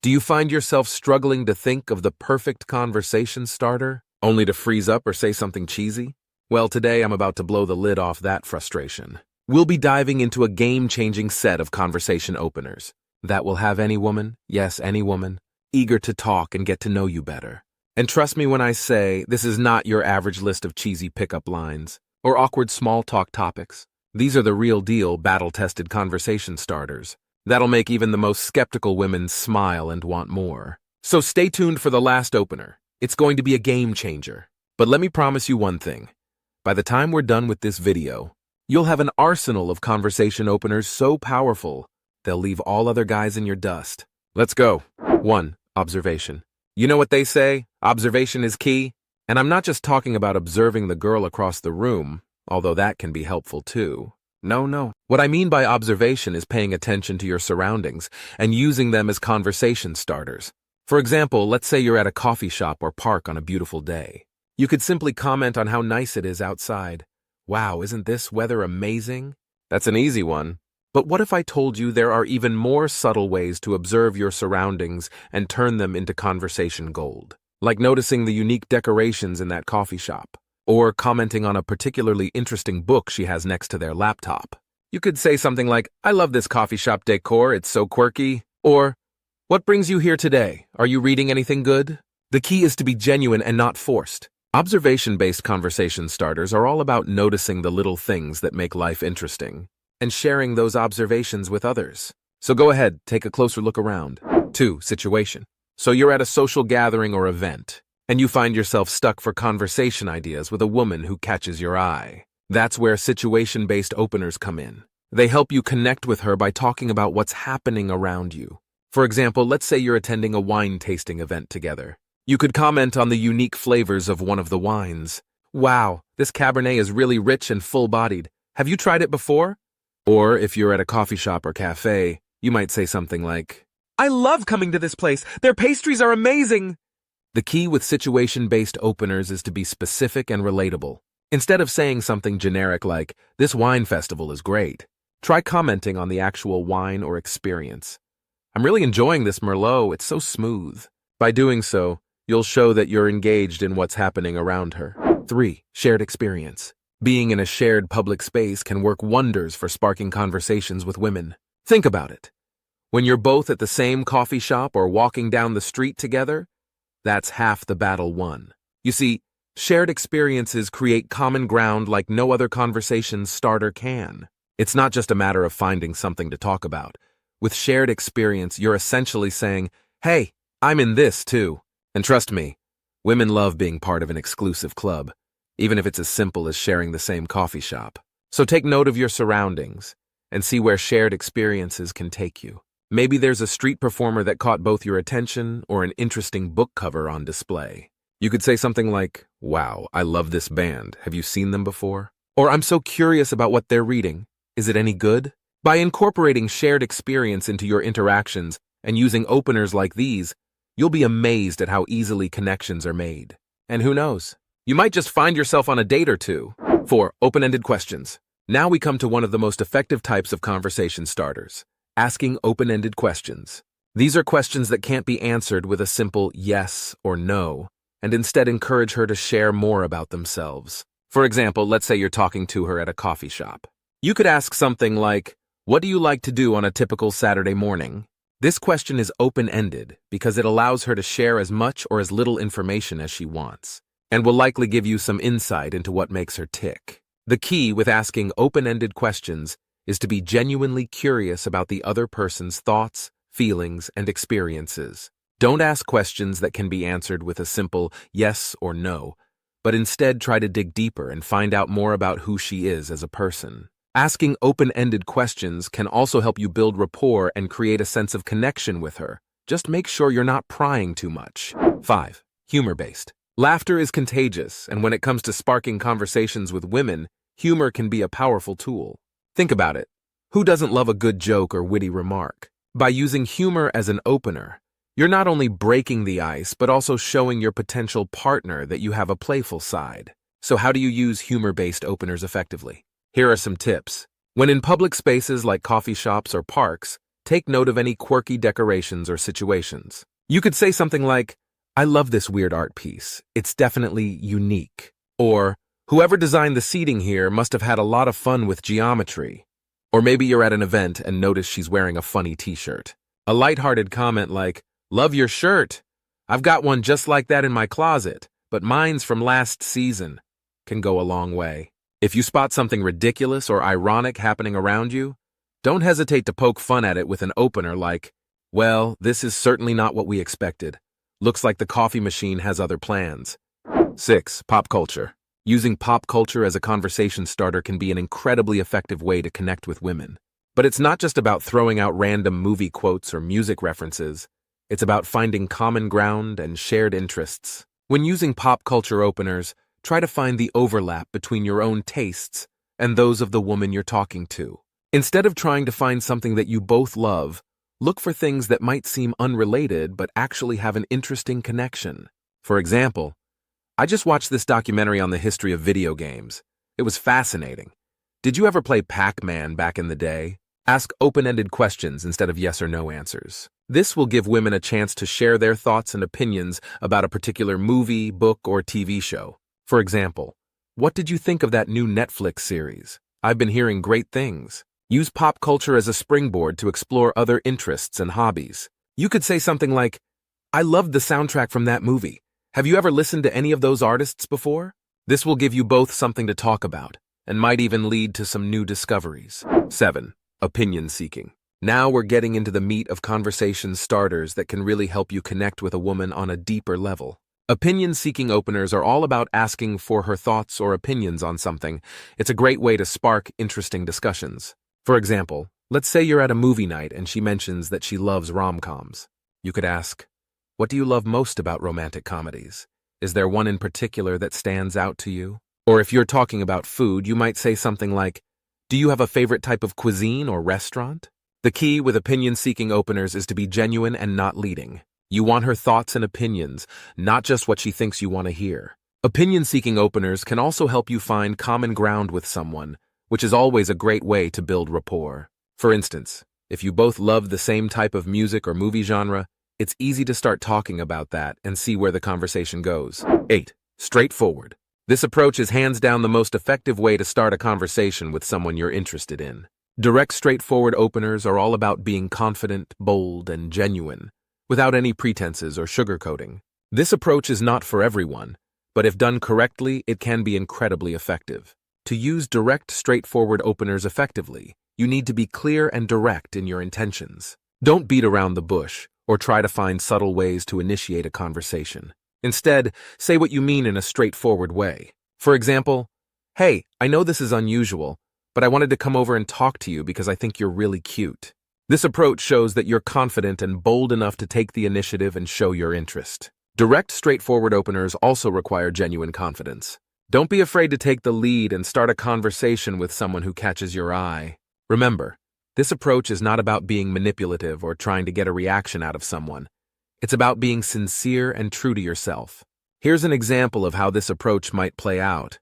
Do you find yourself struggling to think of the perfect conversation starter, only to freeze up or say something cheesy? Well, today I'm about to blow the lid off that frustration. We'll be diving into a game-changing set of conversation openers that will have any woman, yes, any woman, eager to talk and get to know you better. And trust me when I say this is not your average list of cheesy pickup lines or awkward small talk topics. These are the real deal, battle-tested conversation starters that'll make even the most skeptical women smile and want more. So stay tuned for the last opener. It's going to be a game changer. But let me promise you one thing. By the time we're done with this video, you'll have an arsenal of conversation openers so powerful, they'll leave all other guys in your dust. Let's go. 1. Observation. You know what they say? Observation is key. And I'm not just talking about observing the girl across the room, although that can be helpful too. No. What I mean by observation is paying attention to your surroundings and using them as conversation starters. For example, let's say you're at a coffee shop or park on a beautiful day. You could simply comment on how nice it is outside. Wow, isn't this weather amazing? That's an easy one. But what if I told you there are even more subtle ways to observe your surroundings and turn them into conversation gold? Like noticing the unique decorations in that coffee shop, or commenting on a particularly interesting book she has next to their laptop. You could say something like, "I love this coffee shop decor, it's so quirky," or, "What brings you here today? Are you reading anything good?" The key is to be genuine and not forced. Observation-based conversation starters are all about noticing the little things that make life interesting and sharing those observations with others. So go ahead, take a closer look around. 2. Situation. So you're at a social gathering or event, and you find yourself stuck for conversation ideas with a woman who catches your eye. That's where situation-based openers come in. They help you connect with her by talking about what's happening around you. For example, let's say you're attending a wine tasting event together. You could comment on the unique flavors of one of the wines. "Wow, this Cabernet is really rich and full-bodied. Have you tried it before?" Or if you're at a coffee shop or cafe, you might say something like, "I love coming to this place. Their pastries are amazing." The key with situation-based openers is to be specific and relatable. Instead of saying something generic like, "This wine festival is great," try commenting on the actual wine or experience. "I'm really enjoying this Merlot. It's so smooth." By doing so, you'll show that you're engaged in what's happening around her. 3. Shared experience. Being in a shared public space can work wonders for sparking conversations with women. Think about it. When you're both at the same coffee shop or walking down the street together, that's half the battle won. You see, shared experiences create common ground like no other conversation starter can. It's not just a matter of finding something to talk about. With shared experience, you're essentially saying, "Hey, I'm in this too." And trust me, women love being part of an exclusive club, even if it's as simple as sharing the same coffee shop. So take note of your surroundings and see where shared experiences can take you. Maybe there's a street performer that caught both your attention or an interesting book cover on display. You could say something like, "Wow, I love this band. Have you seen them before?" Or, "I'm so curious about what they're reading. Is it any good?" By incorporating shared experience into your interactions and using openers like these, you'll be amazed at how easily connections are made. And who knows? You might just find yourself on a date or two. 4. Open-ended questions. Now we come to one of the most effective types of conversation starters. Asking open-ended questions. These are questions that can't be answered with a simple yes or no, and instead encourage her to share more about themselves. For example, let's say you're talking to her at a coffee shop. You could ask something like, "What do you like to do on a typical Saturday morning?" This question is open-ended because it allows her to share as much or as little information as she wants, and will likely give you some insight into what makes her tick. The key with asking open-ended questions is to be genuinely curious about the other person's thoughts, feelings, and experiences. Don't ask questions that can be answered with a simple yes or no, but instead try to dig deeper and find out more about who she is as a person. Asking open-ended questions can also help you build rapport and create a sense of connection with her. Just make sure you're not prying too much. 5. Humor-based. Laughter is contagious, and when it comes to sparking conversations with women, humor can be a powerful tool. Think about it. Who doesn't love a good joke or witty remark? By using humor as an opener, you're not only breaking the ice, but also showing your potential partner that you have a playful side. So how do you use humor-based openers effectively? Here are some tips. When in public spaces like coffee shops or parks, Take note of any quirky decorations or situations. You could say something like, "I love this weird art piece. It's definitely unique." Or, "Whoever designed the seating here must have had a lot of fun with geometry." Or maybe you're at an event and notice she's wearing a funny t-shirt. A lighthearted comment like, "Love your shirt. I've got one just like that in my closet, but mine's from last season," can go a long way. If you spot something ridiculous or ironic happening around you, don't hesitate to poke fun at it with an opener like, "Well, this is certainly not what we expected. Looks like the coffee machine has other plans." 6. Pop culture. Using pop culture as a conversation starter can be an incredibly effective way to connect with women. But it's not just about throwing out random movie quotes or music references. It's about finding common ground and shared interests. When using pop culture openers, try to find the overlap between your own tastes and those of the woman you're talking to. Instead of trying to find something that you both love, look for things that might seem unrelated but actually have an interesting connection. For example, I just watched this documentary on the history of video games. It was fascinating. Did you ever play Pac-Man back in the day? Ask open-ended questions instead of yes or no answers. This will give women a chance to share their thoughts and opinions about a particular movie, book, or TV show. For example, "What did you think of that new Netflix series? I've been hearing great things." Use pop culture as a springboard to explore other interests and hobbies. You could say something like, "I loved the soundtrack from that movie. Have you ever listened to any of those artists before?" This will give you both something to talk about, and might even lead to some new discoveries. 7. Opinion seeking. Now we're getting into the meat of conversation starters that can really help you connect with a woman on a deeper level. Opinion-seeking openers are all about asking for her thoughts or opinions on something. It's a great way to spark interesting discussions. For example, let's say you're at a movie night and she mentions that she loves rom-coms. You could ask, "What do you love most about romantic comedies? Is there one in particular that stands out to you?" Or if you're talking about food, you might say something like, "Do you have a favorite type of cuisine or restaurant?" The key with opinion-seeking openers is to be genuine and not leading. You want her thoughts and opinions, not just what she thinks you want to hear. Opinion-seeking openers can also help you find common ground with someone, which is always a great way to build rapport. For instance, if you both love the same type of music or movie genre, it's easy to start talking about that and see where the conversation goes. 8. Straightforward. This approach is hands down the most effective way to start a conversation with someone you're interested in. Direct, straightforward openers are all about being confident, bold, and genuine, without any pretenses or sugarcoating. This approach is not for everyone, but if done correctly, it can be incredibly effective. To use direct, straightforward openers effectively, you need to be clear and direct in your intentions. Don't beat around the bush or try to find subtle ways to initiate a conversation. Instead, say what you mean in a straightforward way. For example, "Hey, I know this is unusual, but I wanted to come over and talk to you because I think you're really cute." This approach shows that you're confident and bold enough to take the initiative and show your interest. Direct, straightforward openers also require genuine confidence. Don't be afraid to take the lead and start a conversation with someone who catches your eye. Remember, this approach is not about being manipulative or trying to get a reaction out of someone. It's about being sincere and true to yourself. Here's an example of how this approach might play out.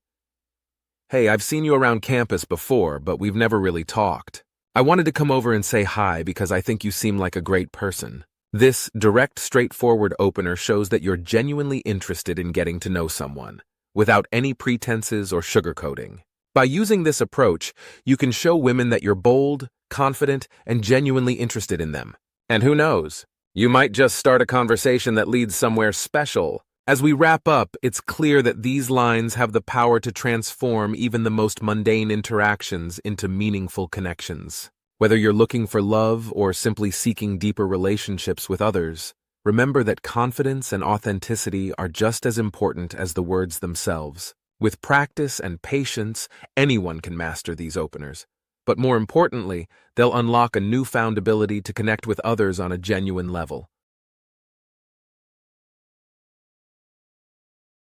"Hey, I've seen you around campus before, but we've never really talked. I wanted to come over and say hi because I think you seem like a great person." This direct, straightforward opener shows that you're genuinely interested in getting to know someone, without any pretenses or sugarcoating. By using this approach, you can show women that you're bold, confident, and genuinely interested in them. And who knows, you might just start a conversation that leads somewhere special. As we wrap up, it's clear that these lines have the power to transform even the most mundane interactions into meaningful connections. Whether you're looking for love or simply seeking deeper relationships with others, remember that confidence and authenticity are just as important as the words themselves. With practice and patience, anyone can master these openers. But more importantly, they'll unlock a newfound ability to connect with others on a genuine level.